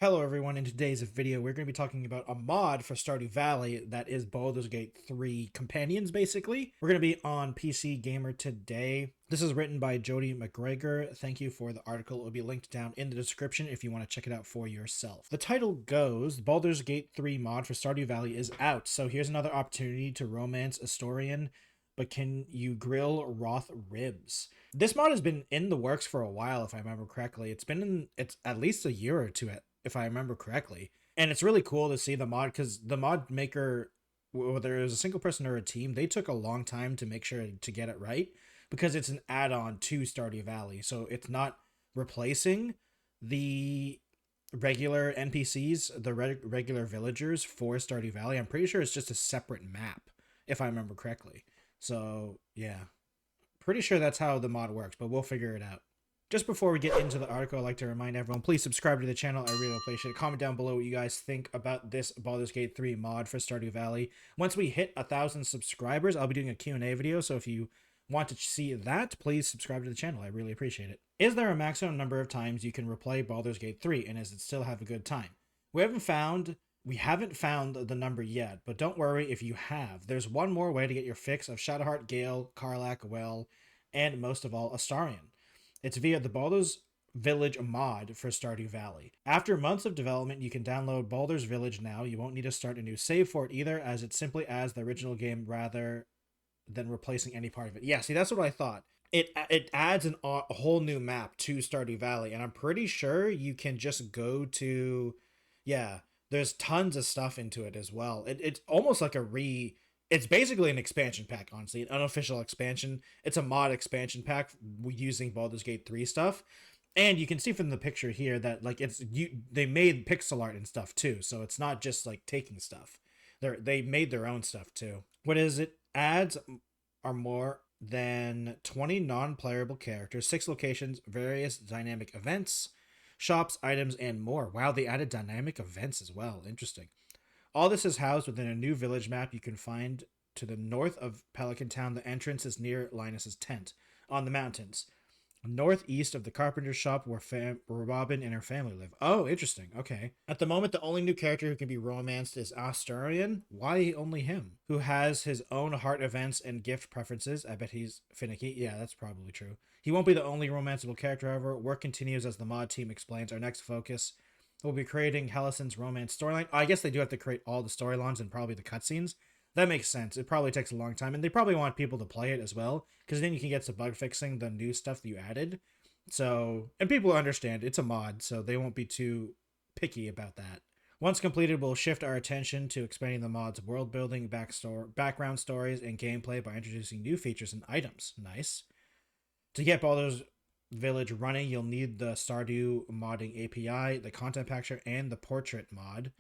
Hello everyone, in today's video we're going to be talking about a mod for Stardew Valley that is Baldur's Gate 3 companions basically. We're going to be on PC Gamer today. This is written by Jody McGregor. Thank you for the article. It will be linked down in the description if you want to check it out for yourself. The title goes, Baldur's Gate 3 mod for Stardew Valley is out, so here's another opportunity to romance Astorian, but can you grill Roth ribs? This mod has been in the works for a while if I remember correctly. It's at least a year or two if I remember correctly. And it's really cool to see the mod because the mod maker, whether it was a single person or a team, they took a long time to make sure to get it right because it's an add-on to Stardew Valley. So it's not replacing the regular NPCs, the regular villagers for Stardew Valley. I'm pretty sure it's just a separate map, if I remember correctly. So yeah, pretty sure that's how the mod works, but we'll figure it out. Just before we get into the article, I'd like to remind everyone, please subscribe to the channel. I really appreciate it. Comment down below what you guys think about this Baldur's Gate 3 mod for Stardew Valley. Once we hit 1,000 subscribers, I'll be doing a Q&A video, so if you want to see that, please subscribe to the channel. I really appreciate it. Is there a maximum number of times you can replay Baldur's Gate 3, and does it still have a good time? We haven't found the number yet, but don't worry if you have. There's one more way to get your fix of Shadowheart, Gale, Karlach, Well, and most of all, Astarion. It's via the Baldur's Village mod for Stardew Valley. After months of development, you can download Baldur's Village now. You won't need to start a new save for it either, as it simply adds the original game rather than replacing any part of it. Yeah, see, that's what I thought. It adds a whole new map to Stardew Valley, and I'm pretty sure you can just go to... Yeah, there's tons of stuff into it as well. It's almost like it's basically an expansion pack, honestly, an unofficial expansion. It's a mod expansion pack using Baldur's Gate 3 stuff. And you can see from the picture here that like they made pixel art and stuff too, so it's not just like taking stuff. They made their own stuff too. What is it? Adds are more than 20 non-playable characters, 6 locations, various dynamic events, shops, items, and more. Wow, they added dynamic events as well. Interesting. All this is housed within a new village map you can find to the north of Pelican Town. The entrance is near Linus's tent on the mountains, northeast of the carpenter's shop where Robin and her family live. Oh, interesting. Okay. At the moment, the only new character who can be romanced is Astarion. Why only him? Who has his own heart events and gift preferences. I bet he's finicky. Yeah, that's probably true. He won't be the only romanceable character, however. Work continues as the mod team explains. Our next focus will be creating Hellison's romance storyline. I guess they do have to create all the storylines and probably the cutscenes. That makes sense. It probably takes a long time, and they probably want people to play it as well, because then you can get to bug fixing the new stuff that you added. So, and people understand it's a mod, so they won't be too picky about that. Once completed, we'll shift our attention to expanding the mod's world building, background stories, and gameplay by introducing new features and items. Nice. To get Baldur's Village running, you'll need the Stardew modding API, the content packer, and the portrait mod.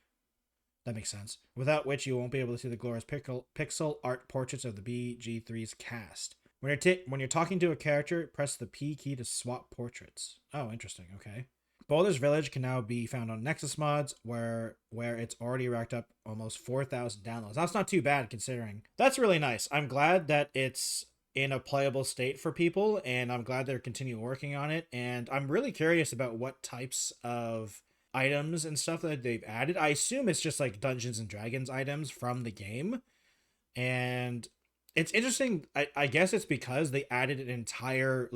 That makes sense. Without which you won't be able to see the glorious pixel art portraits of the BG3's cast. When you're talking to a character, press the P key to swap portraits. Oh, interesting. Okay. Baldur's Village can now be found on nexusmods, where it's already racked up almost 4,000 downloads. That's not too bad considering. That's really nice. I'm glad that it's in a playable state for people, and I'm glad they're continuing working on it, and I'm really curious about what types of items and stuff that they've added. I assume it's just like Dungeons and Dragons items from the game, and it's interesting. I guess it's because they added an entire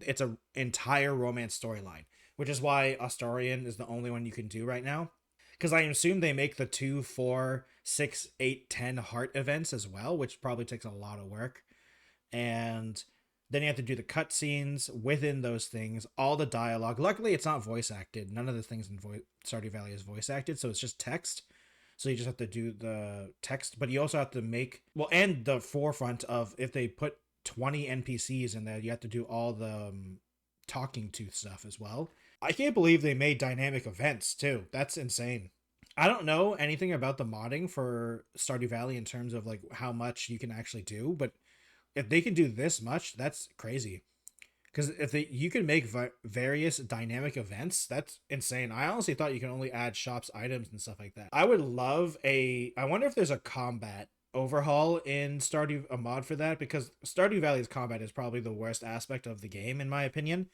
it's an entire romance storyline, which is why Astarion is the only one you can do right now, because I assume they make the 2, 4, 6, 8, 10 heart events as well, which probably takes a lot of work. And then you have to do the cutscenes within those things, all the dialogue. Luckily, it's not voice acted. None of the things in Stardew Valley is voice acted, so it's just text. So you just have to do the text, but you also have to make, well, and the forefront of, if they put 20 NPCs in there, you have to do all the talking to stuff as well. I can't believe they made dynamic events too. That's insane. I don't know anything about the modding for Stardew Valley in terms of like how much you can actually do, but if they can do this much, that's crazy. Because you can make various dynamic events, that's insane. I honestly thought you can only add shops, items, and stuff like that. I would love I wonder if there's a combat overhaul in Stardew, a mod for that, because Stardew Valley's combat is probably the worst aspect of the game, in my opinion.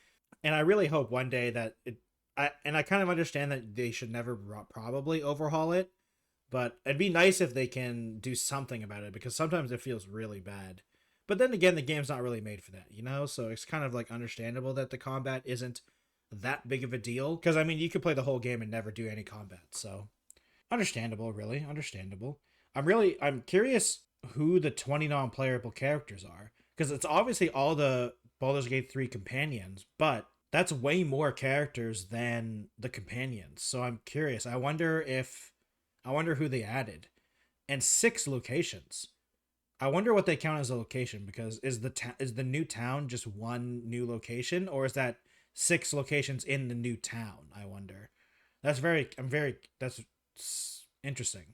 And I really hope one day that I kind of understand that they should never probably overhaul it, but it'd be nice if they can do something about it because sometimes it feels really bad. But then again, the game's not really made for that, you know? So it's kind of like understandable that the combat isn't that big of a deal. Because, I mean, you could play the whole game and never do any combat. So understandable, really. Understandable. I'm curious who the 20 non-playable characters are. Because it's obviously all the Baldur's Gate 3 companions, but that's way more characters than the companions. So I'm curious. I wonder who they added. And 6 locations. I wonder what they count as a location because is the new town just one new location or is that 6 locations in the new town? I wonder. That's interesting.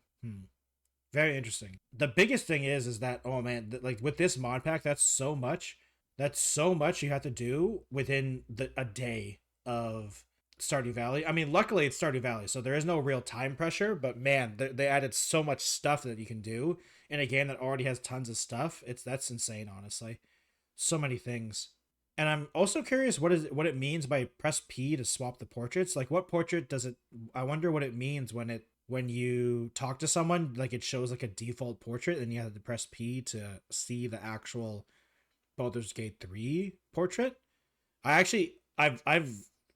Very interesting. The biggest thing is that oh man, like with this mod pack, that's so much you have to do within a day of Stardew Valley. I mean, luckily it's Stardew Valley, so there is no real time pressure. But man, they added so much stuff that you can do in a game that already has tons of stuff. That's insane, honestly. So many things. And I'm also curious what it means by press P to swap the portraits. Like, what portrait does it? I wonder what it means when you talk to someone. Like, it shows like a default portrait, and you have to press P to see the actual Baldur's Gate 3 portrait. I've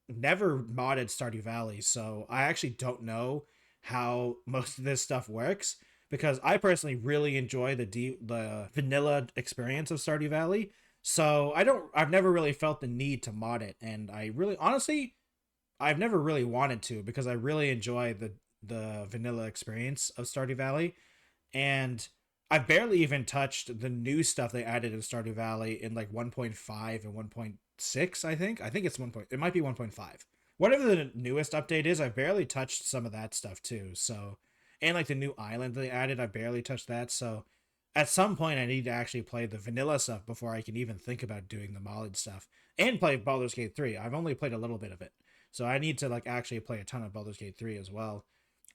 never modded Stardew Valley, so I actually don't know how most of this stuff works because I personally really enjoy the vanilla experience of Stardew Valley. So I've never really felt the need to mod it, and I really honestly I've never really wanted to because I really enjoy the vanilla experience of Stardew Valley, and I've barely even touched the new stuff they added in Stardew Valley in like 1.5 and 1.6, I think. I think it's 1. It might be 1.5. Whatever the newest update is, I barely touched some of that stuff too. So, and like the new island they added, I barely touched that. So, at some point I need to actually play the vanilla stuff before I can even think about doing the modded stuff and play Baldur's Gate 3. I've only played a little bit of it. So, I need to like actually play a ton of Baldur's Gate 3 as well.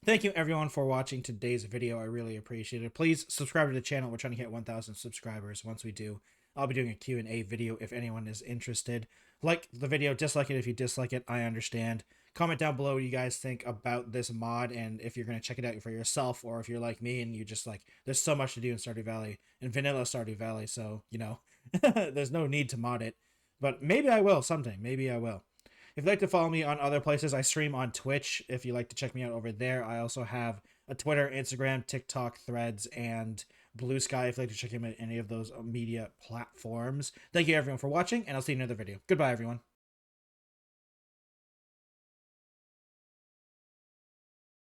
Thank you everyone for watching today's video. I really appreciate it. Please subscribe to the channel. We're trying to hit 1,000 subscribers. Once we do, I'll be doing a Q&A video if anyone is interested. Like the video, dislike it if you dislike it. I understand. Comment down below what you guys think about this mod and if you're going to check it out for yourself or if you're like me and you just like, there's so much to do in Stardew Valley and vanilla Stardew Valley. So, you know, there's no need to mod it. But maybe I will someday. Maybe I will. If you'd like to follow me on other places, I stream on Twitch. If you'd like to check me out over there, I also have a Twitter, Instagram, TikTok, Threads, and Blue Sky if you'd like to check me out any of those media platforms. Thank you everyone for watching, and I'll see you in another video. Goodbye, everyone.